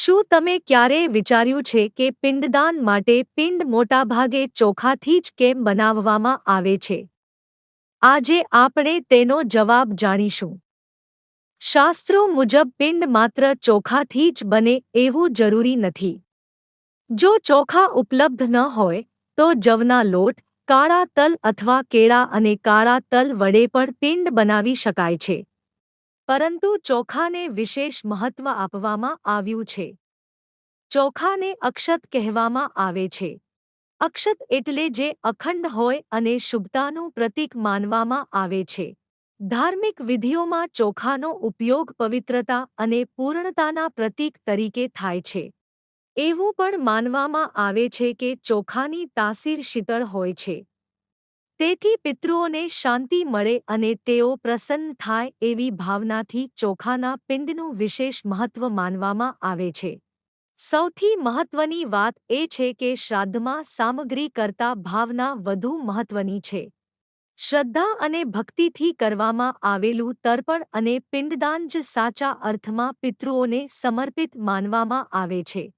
શું તમે ક્યારેય વિચાર્યું છે કે પિંડદાન માટે પિંડ મોટાભાગે ચોખાથી જ કેમ બનાવવામાં આવે છે? આજે આપણે તેનો જવાબ જાણીશું. શાસ્ત્રો મુજબ પિંડ માત્ર ચોખાથી જ બને એવું જરૂરી નથી. જો ચોખા ઉપલબ્ધ ન હોય તો જવના લોટ, કાળા તલ અથવા કેળા અને કાળા તલ વડે પણ પિંડ બનાવી શકાય છે. પરંતુ ચોખાને વિશેષ મહત્વ આપવામાં આવ્યું છે. ચોખાને અક્ષત કહેવામાં આવે છે. અક્ષત એટલે જે અખંડ હોય અને શુભતાનું પ્રતીક માનવામાં આવે છે. ધાર્મિક વિધિઓમાં ચોખાનો ઉપયોગ પવિત્રતા અને પૂર્ણતાના પ્રતીક તરીકે થાય છે. એવું પણ માનવામાં આવે છે કે ચોખાની તાસીર શીતળ હોય છે. તેથી પિતૃઓને શાંતિ મળે અને તેઓ પ્રસન્ન થાય એવી ભાવનાથી ચોખાના પિંડનું વિશેષ મહત્વ માનવામાં આવે છે. સૌથી મહત્વની વાત એ છે કે શ્રાદ્ધમાં સામગ્રી કરતાં ભાવના વધુ મહત્વની છે. શ્રદ્ધા અને ભક્તિથી કરવામાં આવેલું તર્પણ અને પિંડદાન જ સાચા અર્થમાં પિતૃઓને સમર્પિત માનવામાં આવે છે.